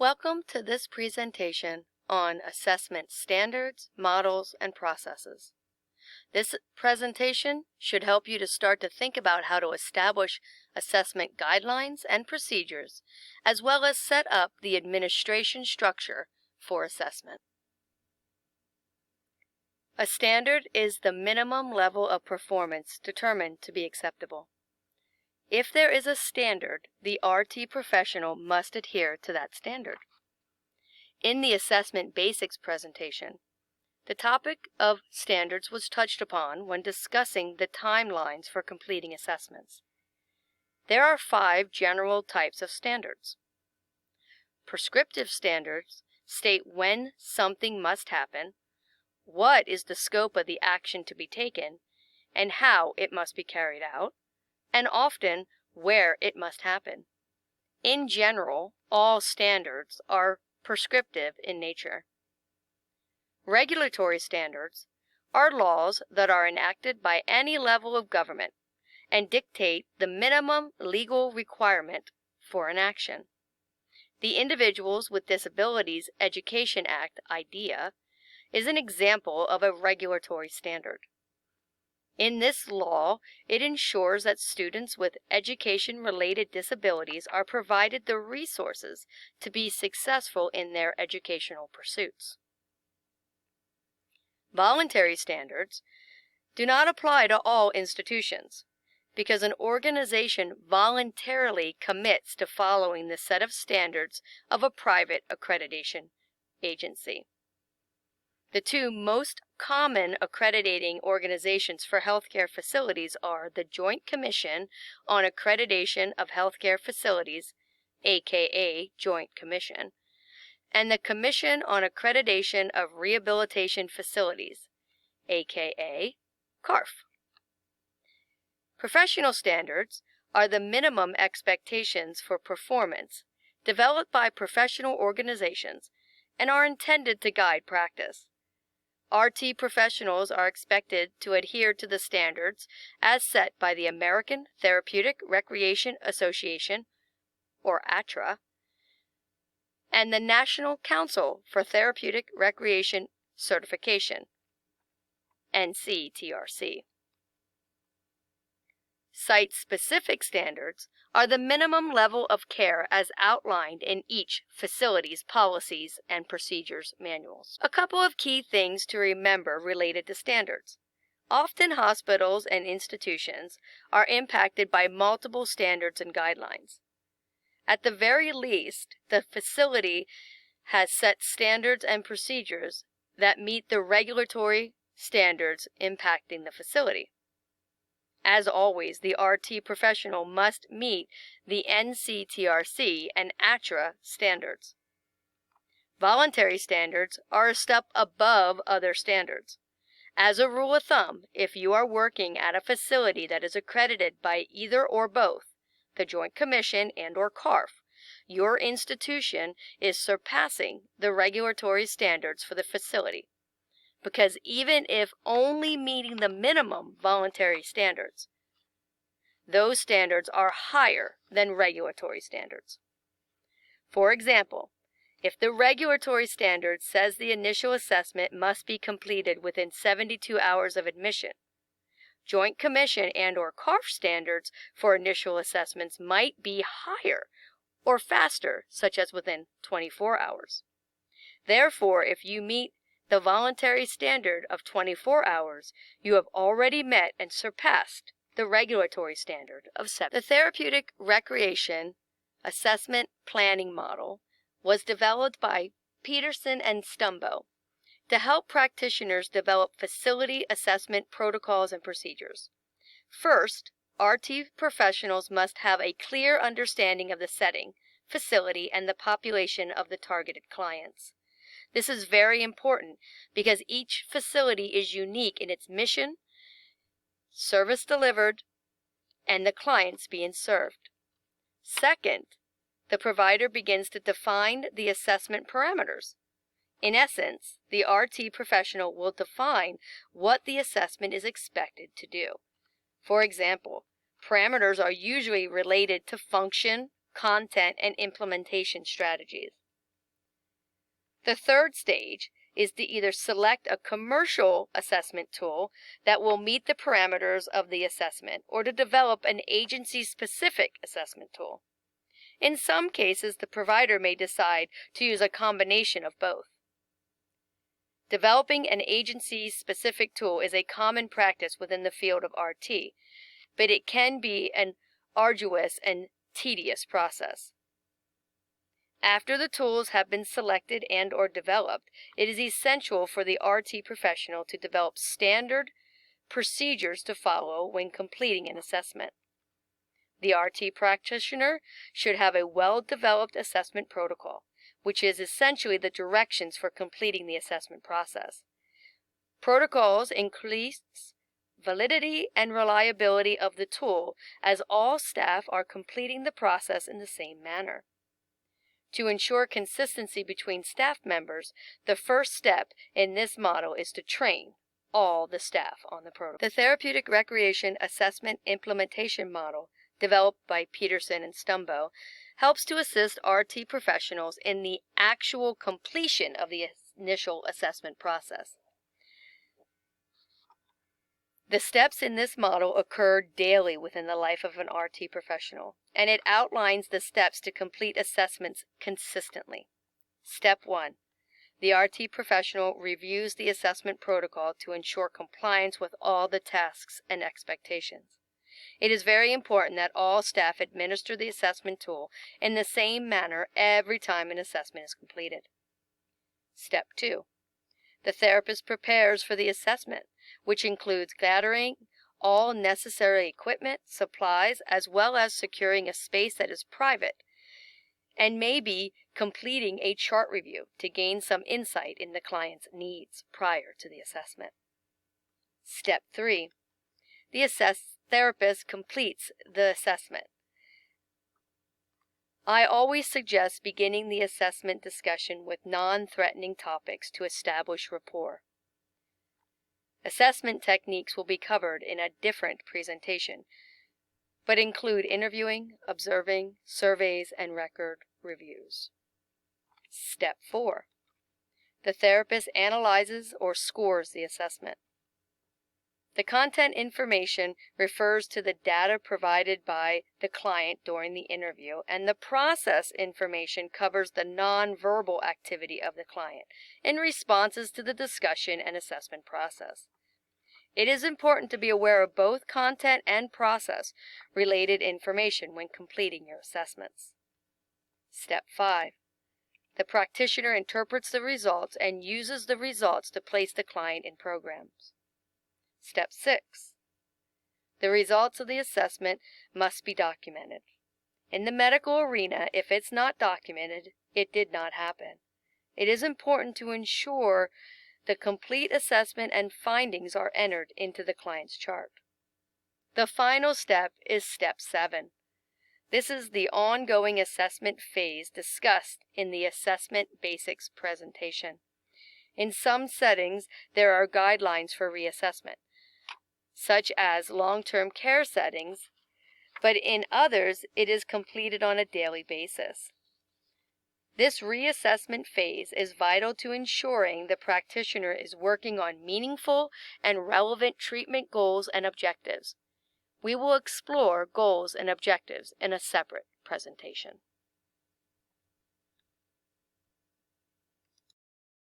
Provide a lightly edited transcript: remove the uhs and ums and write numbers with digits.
Welcome to this presentation on assessment standards, models, and processes. This presentation should help you to start to think about how to establish assessment guidelines and procedures, as well as set up the administration structure for assessment. A standard is the minimum level of performance determined to be acceptable. If there is a standard, the RT professional must adhere to that standard. In the Assessment Basics presentation, the topic of standards was touched upon when discussing the timelines for completing assessments. There are 5 general types of standards. Prescriptive standards state when something must happen, what is the scope of the action to be taken, and how it must be carried out, and often where it must happen. In general, all standards are prescriptive in nature. Regulatory standards are laws that are enacted by any level of government and dictate the minimum legal requirement for an action. The Individuals with Disabilities Education Act, IDEA, is an example of a regulatory standard. In this law, it ensures that students with education-related disabilities are provided the resources to be successful in their educational pursuits. Voluntary standards do not apply to all institutions because an organization voluntarily commits to following the set of standards of a private accreditation agency. The 2 most common accrediting organizations for healthcare facilities are the Joint Commission on Accreditation of Healthcare Facilities, aka Joint Commission, and the Commission on Accreditation of Rehabilitation Facilities, aka CARF. Professional standards are the minimum expectations for performance developed by professional organizations and are intended to guide practice. RT professionals are expected to adhere to the standards as set by the American Therapeutic Recreation Association, or ATRA, and the National Council for Therapeutic Recreation Certification, NCTRC. Site-specific standards are the minimum level of care as outlined in each facility's policies and procedures manuals. A couple of key things to remember related to standards. Often hospitals and institutions are impacted by multiple standards and guidelines. At the very least, the facility has set standards and procedures that meet the regulatory standards impacting the facility. As always, the RT professional must meet the NCTRC and ATRA standards. Voluntary standards are a step above other standards. As a rule of thumb, if you are working at a facility that is accredited by either or both the Joint Commission and/or CARF, your institution is surpassing the regulatory standards for the facility. Because even if only meeting the minimum voluntary standards, those standards are higher than regulatory standards. For example, if the regulatory standard says the initial assessment must be completed within 72 hours of admission, Joint Commission and/or CARF standards for initial assessments might be higher or faster, such as within 24 hours. Therefore, if you meet the voluntary standard of 24 hours, you have already met and surpassed the regulatory standard of 7. The Therapeutic Recreation Assessment Planning Model was developed by Peterson and Stumbo to help practitioners develop facility assessment protocols and procedures. First, RT professionals must have a clear understanding of the setting, facility, and the population of the targeted clients. This is very important because each facility is unique in its mission, service delivered, and the clients being served. Second, the provider begins to define the assessment parameters. In essence, the RT professional will define what the assessment is expected to do. For example, parameters are usually related to function, content, and implementation strategies. The third stage is to either select a commercial assessment tool that will meet the parameters of the assessment or to develop an agency-specific assessment tool. In some cases, the provider may decide to use a combination of both. Developing an agency-specific tool is a common practice within the field of RT, but it can be an arduous and tedious process. After the tools have been selected and or developed, it is essential for the RT professional to develop standard procedures to follow when completing an assessment. The RT practitioner should have a well-developed assessment protocol, which is essentially the directions for completing the assessment process. Protocols increase validity and reliability of the tool as all staff are completing the process in the same manner. To ensure consistency between staff members, the first step in this model is to train all the staff on the protocol. The Therapeutic Recreation Assessment Implementation Model, developed by Peterson and Stumbo, helps to assist RT professionals in the actual completion of the initial assessment process. The steps in this model occur daily within the life of an RT professional, and it outlines the steps to complete assessments consistently. Step 1. The RT professional reviews the assessment protocol to ensure compliance with all the tasks and expectations. It is very important that all staff administer the assessment tool in the same manner every time an assessment is completed. Step 2. The therapist prepares for the assessment, which includes gathering all necessary equipment, supplies, as well as securing a space that is private, and maybe completing a chart review to gain some insight in the client's needs prior to the assessment. Step 3. The therapist completes the assessment. I always suggest beginning the assessment discussion with non-threatening topics to establish rapport. Assessment techniques will be covered in a different presentation, but include interviewing, observing, surveys, and record reviews. Step 4. The therapist analyzes or scores the assessment. The content information refers to the data provided by the client during the interview, and the process information covers the nonverbal activity of the client in responses to the discussion and assessment process. It is important to be aware of both content and process-related information when completing your assessments. Step 5. The practitioner interprets the results and uses the results to place the client in programs. Step 6. The results of the assessment must be documented. In the medical arena, if it's not documented, it did not happen. It is important to ensure the complete assessment and findings are entered into the client's chart. The final step is Step 7. This is the ongoing assessment phase discussed in the Assessment Basics presentation. In some settings, there are guidelines for reassessment, such as long-term care settings, but in others, it is completed on a daily basis. This reassessment phase is vital to ensuring the practitioner is working on meaningful and relevant treatment goals and objectives. We will explore goals and objectives in a separate presentation.